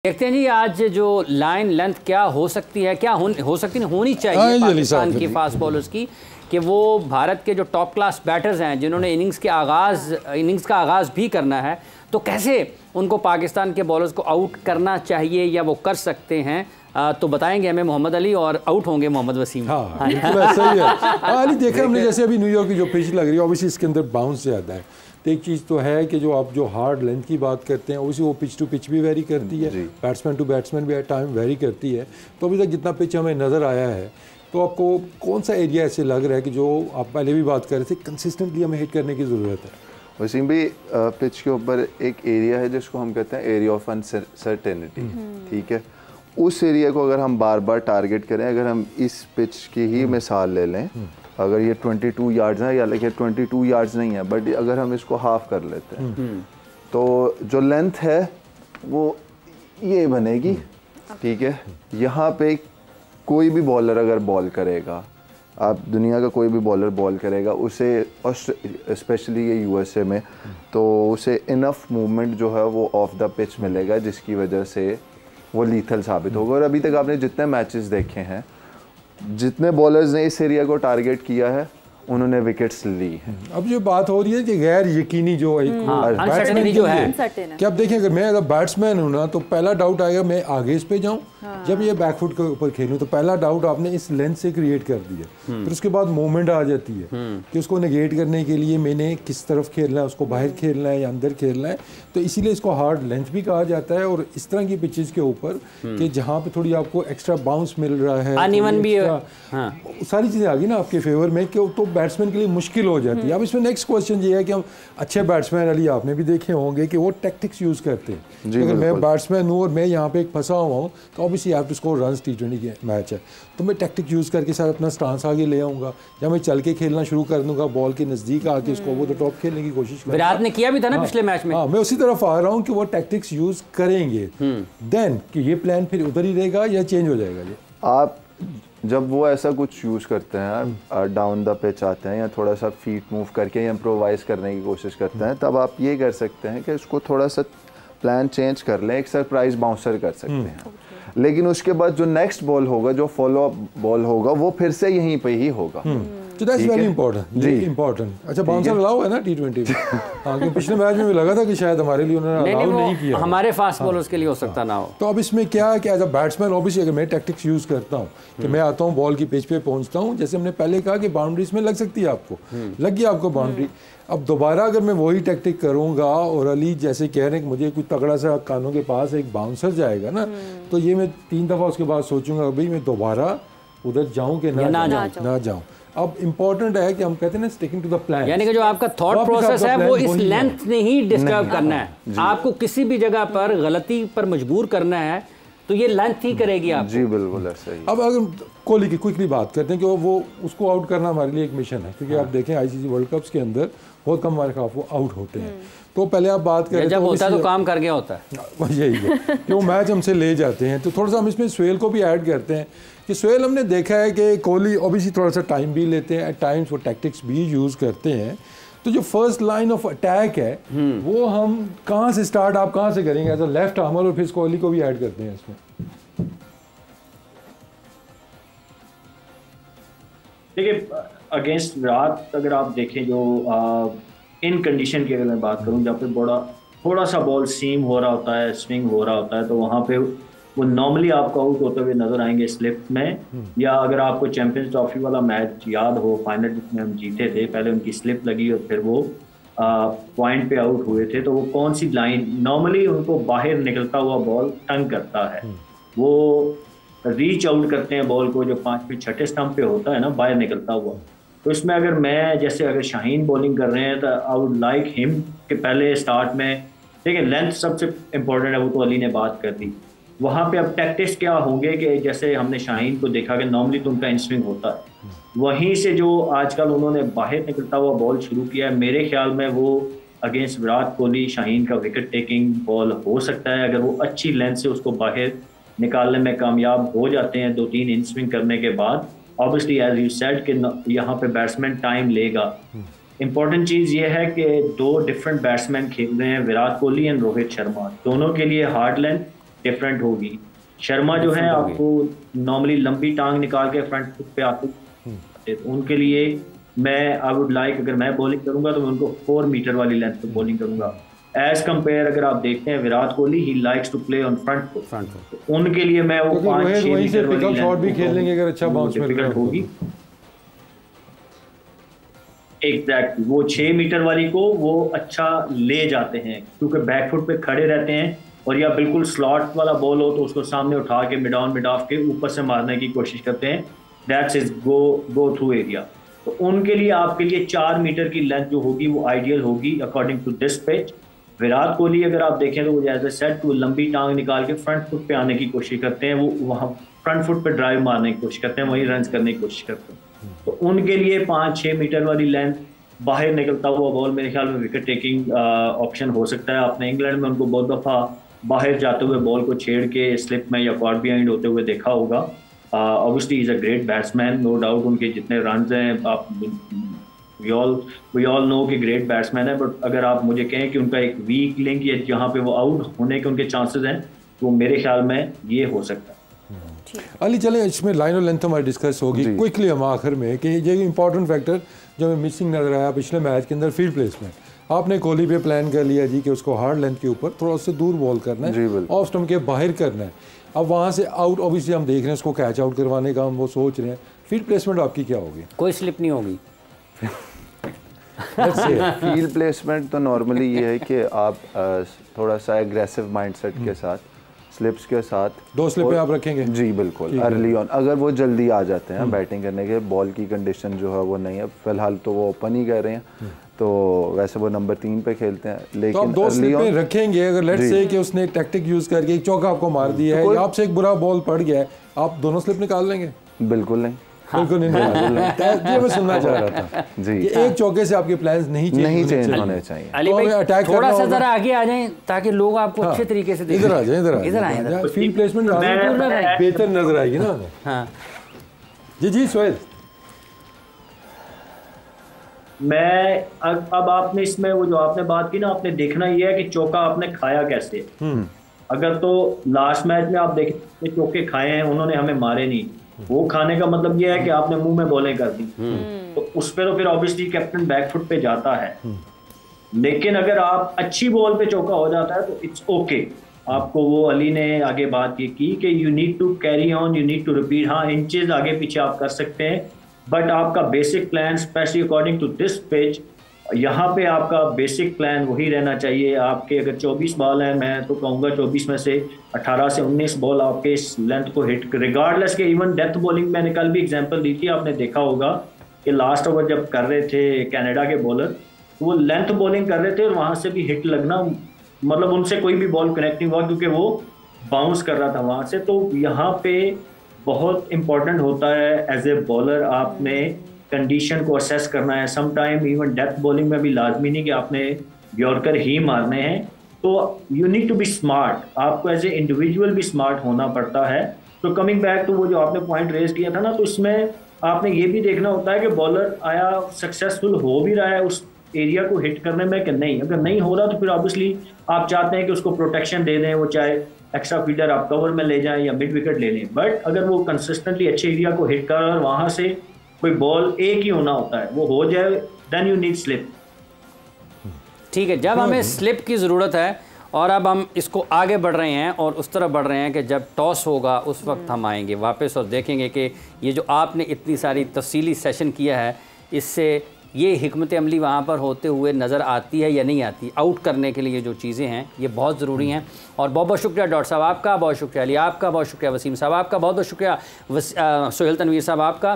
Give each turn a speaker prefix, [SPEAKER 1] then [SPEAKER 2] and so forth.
[SPEAKER 1] देखते हैं जी आज जो लाइन लेंथ क्या हो सकती है, क्या हो सकती नहीं होनी चाहिए पाकिस्तान की फास्ट बॉलर्स की, कि वो भारत के जो टॉप क्लास बैटर्स हैं जिन्होंने इनिंग्स का आगाज़ भी करना है, तो कैसे उनको पाकिस्तान के बॉलर्स को आउट करना चाहिए या वो कर सकते हैं, तो बताएंगे हमें मोहम्मद अली और आउट होंगे मोहम्मद वसीम।
[SPEAKER 2] हाँ सही है। अली देखा हमने जैसे अभी न्यूयॉर्क की जो पिच लग रही है, ऑब्वियसली इसके अंदर बाउंस ज़्यादा है। तो एक चीज़ तो है कि जो आप जो हार्ड लेंथ की बात करते हैं उसी वो पिच टू पिच भी वेरी करती है, बैट्समैन टू बैट्समैन भी टाइम वेरी करती है। तो अभी तक जितना पिच हमें नज़र आया है, तो आपको कौन सा एरिया ऐसे लग रहा है कि जो आप पहले भी बात कर रहे थे कंसिस्टेंटली हमें हिट करने की ज़रूरत है?
[SPEAKER 3] वसीम भी पिच के ऊपर एक एरिया है जिसको हम कहते हैं एरिया ऑफ अनसर्टेनिटी, ठीक है। उस एरिया को अगर हम बार बार टारगेट करें, अगर हम इस पिच की ही मिसाल ले लें, अगर ये 22 यार्ड्स है या लेकिन 22 यार्ड्स नहीं है, बट अगर हम इसको हाफ कर लेते हैं तो जो लेंथ है वो ये बनेगी, ठीक है। यहाँ पे कोई भी बॉलर अगर बॉल करेगा, आप दुनिया का कोई भी बॉलर बॉल करेगा, उसे स्पेशली ये यूएसए में, तो उसे इनफ मूवमेंट जो है वो ऑफ द पिच मिलेगा जिसकी वजह से वो लीथल साबित होगा। और अभी तक आपने जितने मैचेस देखे हैं, जितने बॉलर्स ने इस एरिया को टारगेट किया है उन्होंने विकेट्स ली हैं।
[SPEAKER 2] अब जो बात हो रही है कि गैर यकीनी जो एक
[SPEAKER 1] बैट्समैन जो है
[SPEAKER 2] कि अब देखिए अगर मैं अगर बैट्समैन हूँ ना, तो पहला डाउट आएगा मैं आगे इस पे जाऊँ, जब ये बैकफुट के ऊपर खेलूँ तो पहला डाउट आपने इस लेंथ से क्रिएट कर दिया। फिर उसके बाद मूवमेंट आ जाती है कि उसको नेगेट करने के लिए मैंने किस तरफ खेलना है, उसको बाहर खेलना है या अंदर खेलना है। तो इसीलिए इसको हार्ड लेंथ भी कहा जाता है। और इस तरह की पिचेस के ऊपर कि जहाँ पे थोड़ी आपको एक्स्ट्रा बाउंस मिल रहा है,
[SPEAKER 1] अनइवन भी
[SPEAKER 2] सारी चीज़ें आ गई ना आपके फेवर में, कि तो बैट्समैन के लिए मुश्किल हो जाती है। अब इसमें नेक्स्ट क्वेश्चन ये है कि हम अच्छे बैट्समैन, अली आपने भी देखे होंगे कि वो टैक्टिक्स यूज़ करते हैं। अगर मैं बैट्समैन हूँ और मैं यहाँ पे एक फंसा हुआ हूँ, तो ऑब्वियसली आप इसको रन T20 के मैच है, तो मैं टैक्टिक यूज़ करके साथ अपना स्टांस आगे ले आऊँगा, या मैं चल के खेलना शुरू कर दूँगा, बॉल के नज़दीक आके उसको वो द टॉप खेलने की कोशिश करूँगा।
[SPEAKER 1] विराट ने किया भी था ना पिछले मैच में।
[SPEAKER 2] हाँ, मैं उसी तरफ आ रहा हूँ कि वो टैक्टिक्स यूज़ करेंगे, देन कि ये प्लान फिर उधर ही रहेगा या चेंज हो जाएगा। ये
[SPEAKER 3] आप जब वो ऐसा कुछ यूज़ करते हैं, डाउन द पिच आते हैं या थोड़ा सा फीट मूव करके या इम्प्रोवाइज़ करने की कोशिश करते हैं, तब आप ये कर सकते हैं कि उसको थोड़ा सा प्लान चेंज कर लें, एक सरप्राइज बाउंसर कर सकते हैं। लेकिन उसके बाद जो नेक्स्ट बॉल होगा, जो फॉलो अप बॉल होगा, वो फिर से यहीं पे ही होगा।
[SPEAKER 2] तो दैट्स वेरी इंपॉर्टेंट जी, इंपॉर्टेंट। अच्छा, बाउंसर अलाउ है ना T20 में? हाँ, क्योंकि पिछले मैच में भी लगा था कि शायद हमारे लिए उन्होंने अलाउ नहीं किया,
[SPEAKER 1] हमारे फास्ट बॉलर्स के लिए हो सकता ना हो।
[SPEAKER 2] तो अब इसमें क्या है कि एज अ बैट्समैन ऑब्वियसली अगर मैं टैक्टिक्स यूज़ करता हूँ कि मैं आता हूँ बॉल की पिच पे पहुँचता हूँ, जैसे हमने पहले कहा कि बाउंड्रीज में लग सकती है आपको, लग गया आपको बाउंड्री। अब दोबारा अगर मैं वही टैक्टिक करूँगा और अली जैसे कह रहे हैं कि मुझे कुछ तगड़ा सा कानों के पास एक बाउंसर जाएगा ना, तो ये मैं 3 दफ़ा उसके बाद सोचूंगा भाई मैं दोबारा उधर जाऊँ कि ना जाऊँ। अब इम्पोर्टेंट है कि हम कहते हैं ना स्टिकिंग टू द प्लान,
[SPEAKER 1] यानी कि जो आपका थॉट प्रोसेस है वो इस लेंथ ने ही डिस्टर्ब करना है। आपको किसी भी जगह पर गलती पर मजबूर करना है तो ये लेंथ ही करेगी आप।
[SPEAKER 3] जी बिल्कुल ऐसा ही।
[SPEAKER 2] अब अगर कोहली की क्विकली बात करते हैं कि वो उसको आउट करना हमारे लिए एक मिशन है, क्योंकि आप देखें ICC वर्ल्ड कप्स के अंदर बहुत कम हमारे खिलाफ वो आउट होते हैं। तो पहले आप बात करें
[SPEAKER 1] जब होता है तो काम कर गया होता है,
[SPEAKER 2] यही है कि वो मैच हमसे ले जाते हैं। तो थोड़ा सा हम इसमें सुहेल को भी ऐड करते हैं कि सुहेल हमने देखा है कि कोहली ऑब्वियसली थोड़ा सा टाइम भी लेते हैं, एट टाइम्स वो टैक्टिक्स भी यूज़ करते हैं। तो जो फर्स्ट लाइन ऑफ अटैक है वो हम कहाँ से स्टार्ट, आप कहाँ से करेंगे एज अ लेफ्ट आर्मर, और फिर कोहली को भी ऐड करते हैं इसमें?
[SPEAKER 4] देखिए, अगेंस्ट विराट अगर आप देखें, जो इन कंडीशन की अगर मैं बात करूं, जहाँ पे थोड़ा सा बॉल सीम हो रहा होता है, स्विंग हो रहा होता है, तो वहाँ पे वो नॉर्मली आपको आउट होते हुए नजर आएंगे स्लिप में। या अगर आपको चैंपियंस ट्रॉफी वाला मैच याद हो, फाइनल जिसमें हम जीते थे, पहले उनकी स्लिप लगी और फिर वो पॉइंट पे आउट हुए थे, तो वो कौन सी लाइन, नॉर्मली उनको बाहर निकलता हुआ बॉल तंग करता है, वो रीच आउट करते हैं बॉल को, जो 5वें 6ठे स्टंप पे होता है ना, बाहर निकलता हुआ। तो इसमें अगर मैं जैसे अगर शाहीन बॉलिंग कर रहे हैं तो आई वुड लाइक हिम कि पहले स्टार्ट में, देखिए लेंथ सबसे इम्पोर्टेंट है, वो तो अली ने बात कर दी। वहाँ पे अब टैक्टिक्स क्या होंगे कि जैसे हमने शाहीन को देखा कि नॉर्मली तो उनका इन स्विंग होता है, वहीं से जो आजकल उन्होंने बाहर निकलता हुआ बॉल शुरू किया है, मेरे ख्याल में वो अगेंस्ट विराट कोहली शाहीन का विकेट टेकिंग बॉल हो सकता है। अगर वो अच्छी लेंथ से उसको बाहर निकालने में कामयाब हो जाते हैं 2-3 इन स्विंग करने के बाद, ऑब्वियसली एज यू सेड कि यहाँ पे बैट्समैन टाइम लेगा। इंपॉर्टेंट चीज़ ये है कि 2 डिफरेंट बैट्समैन खेल रहे हैं, विराट कोहली एंड रोहित शर्मा, दोनों के लिए हार्ड लेंथ डिफरेंट होगी। शर्मा जो है आपको नॉर्मली लंबी टांग निकाल के फ्रंट फुट पे आते, तो उनके लिए मैं आई वुड लाइक, अगर मैं बॉलिंग करूंगा तो मैं उनको 4 मीटर वाली लेंथ पे बॉलिंग करूंगा। एज कंपेयर अगर आप देखते हैं Virat Kohli, he likes to play on front foot, तो उनके लिए मैं वो 5-6 मीटर वाली
[SPEAKER 2] शॉट भी खेल लेंगे अगर अच्छा बाउंस मिल रहा
[SPEAKER 4] होगी। एग्जैक्टली, वो 6 मीटर वाली को वो अच्छा ले जाते हैं क्योंकि बैकफुट पे खड़े रहते हैं, और या बिल्कुल स्लॉट वाला बॉल हो तो उसको सामने उठा के मिड ऑन मिड ऑफ के ऊपर से मारने की कोशिश करते हैं। That's is go through area. तो उनके लिए आपके लिए 4 मीटर की लेंथ जो होगी वो आइडियल होगी according to this pitch. Virat Kohli अगर आप देखें तो वो जैसे सेट वो लंबी टांग निकाल के फ्रंट फुट पे आने की कोशिश करते हैं, वो वहाँ फ्रंट फुट पे ड्राइव मारने की कोशिश करते हैं, वहीं रन करने की कोशिश करते हैं। तो उनके लिए 5-6 मीटर वाली लेंथ, बाहर निकलता हुआ बॉल, मेरे ख्याल में विकेट टेकिंग ऑप्शन हो सकता है। आपने इंग्लैंड में उनको बहुत दफ़ा बाहर जाते हुए बॉल को छेड़ के स्लिप में या क्वाड बिहाइंड होते हुए देखा होगा। Obviously is a great batsman, no doubt. उनके जितने रन हैं आप वी ऑल नो कि ग्रेट बैट्समैन है, बट अगर आप मुझे कहें कि उनका एक वीक लिंक या जहाँ पे वो आउट होने के उनके चांसेस हैं, तो मेरे ख्याल में ये हो सकता है।
[SPEAKER 2] अली चले इसमें लाइन और लेंथ हमारी डिस्कस होगी क्विकली हम आखिर में कि ये इंपॉर्टेंट फैक्टर जो हमें मिसिंग नजर आया पिछले मैच के अंदर, फील्ड प्लेसमेंट। आपने कोहली पे प्लान कर लिया जी कि उसको हार्ड लेंथ के ऊपर थोड़ा उससे दूर बॉल करना है, ऑफ स्टंप के बाहर करना है। अब वहाँ से आउट ऑब्वियसली हम देख रहे हैं, उसको कैच आउट करवाने का हम वो सोच रहे हैं। फील्ड प्लेसमेंट आपकी क्या होगी?
[SPEAKER 1] कोई स्लिप नहीं होगी।
[SPEAKER 3] फील्ड प्लेसमेंट तो नॉर्मली ये है कि आप थोड़ा सा एग्रेसिव माइंडसेट के साथ, स्लिप्स के साथ
[SPEAKER 2] 2 स्लिप आप रखेंगे
[SPEAKER 3] जी बिल्कुल अर्ली ऑन। अगर वो जल्दी आ जाते हैं बैटिंग करने के, बॉल की कंडीशन जो है वो नहीं है फिलहाल, तो वो ओपन ही कर रहे हैं, तो वैसे वो नंबर 3 पे खेलते हैं। लेकिन
[SPEAKER 2] तो आप 2 स्लिप पे रखेंगे। अगर लेट्स से कि उसने एक टैक्टिक यूज करके एक चौका आपको मार दिया है या आपसे एक बुरा बॉल पड़ गया है, आप दोनों स्लिप निकाल लेंगे?
[SPEAKER 3] बिल्कुल नहीं,
[SPEAKER 2] बिल्कुल नहीं। ये मैं सुनना चाह रहा था जी कि एक चौके से आपके प्लान्स नहीं चेंज होने चाहिए।
[SPEAKER 1] अली भाई थोड़ा सा जरा आगे आ जाएं ताकि लोग आपको अच्छे तरीके से देखें।
[SPEAKER 2] इधर आ जाएं, इधर आएं। फील्ड प्लेसमेंट बेहतर नजर आएगी ना। हाँ जी सोहेल।
[SPEAKER 4] मैं अब आपने इसमें वो जो आपने बात की ना, आपने देखना ये है कि चौका आपने खाया कैसे। अगर तो लास्ट मैच में आप देखें चौके खाए हैं उन्होंने, हमें मारे नहीं, वो खाने का मतलब ये है कि आपने मुंह में बॉलें कर दी, तो उस पर तो फिर ऑब्वियसली कैप्टन बैकफुट पे जाता है। लेकिन अगर आप अच्छी बॉल पे चौका हो जाता है तो इट्स ओके। आपको वो अली ने आगे बात ये की कि you need to carry on, you need to repeat. हाँ, इंचेस आगे पीछे आप कर सकते हैं, बट आपका basic plan specially according to this pitch, यहाँ पे आपका बेसिक प्लान वही रहना चाहिए। आपके अगर 24 बॉल हैं, मैं तो कहूँगा 24 में से 18 से 19 बॉल आपके इस लेंथ को हिट, रिगार्डलेस के इवन डेथ बॉलिंग, मैंने कल भी एग्जांपल दी थी, आपने देखा होगा कि लास्ट ओवर जब कर रहे थे कनाडा के बॉलर, तो वो लेंथ बॉलिंग कर रहे थे और वहाँ से भी हिट लगना, मतलब उनसे कोई भी बॉल कनेक्ट नहीं हुआ क्योंकि वो बाउंस कर रहा था वहाँ से। तो यहाँ पे बहुत इंपॉर्टेंट होता है एज ए बॉलर, आपने कंडीशन को असेस करना है। Some time even death bowling में भी लाजमी नहीं कि आपने यॉर्कर ही मारने हैं, तो you need to be smart, आपको एज ए इंडिविजुअल भी स्मार्ट होना पड़ता है। तो कमिंग बैक टू वो जो आपने पॉइंट रेज किया था ना, तो इसमें आपने ये भी देखना होता है कि बॉलर आया सक्सेसफुल हो भी रहा है उस एरिया को हिट करने में कि नहीं। अगर नहीं हो रहा तो फिर ऑब्वियसली आप चाहते हैं कि उसको प्रोटेक्शन दे दें, वो चाहे एक्स्ट्रा फील्डर आप कवर में ले जाएं या मिड विकेट ले लें, बट अगर वो कंसिस्टेंटली अच्छे एरिया को हिट कर रहा है और वहाँ से कोई बॉल एक ही होना होता है, वो हो जाए, देन यू नीड स्लिप।
[SPEAKER 1] ठीक है, जब हमें स्लिप की ज़रूरत है और अब हम इसको आगे बढ़ रहे हैं और उस तरफ बढ़ रहे हैं कि जब टॉस होगा उस वक्त हम आएंगे वापस और देखेंगे कि ये जो आपने इतनी सारी तफसीली सेशन किया है, इससे ये हिकमत अमली वहाँ पर होते हुए नज़र आती है या नहीं आती। आउट करने के लिए जो चीज़ें हैं ये बहुत ज़रूरी हैं। और बहुत बहुत शुक्रिया डॉक्टर साहब आपका, बहुत शुक्रिया अली आपका, बहुत शुक्रिया वसीम साहब आपका, बहुत बहुत शुक्रिया सोहेल तनवीर साहब आपका।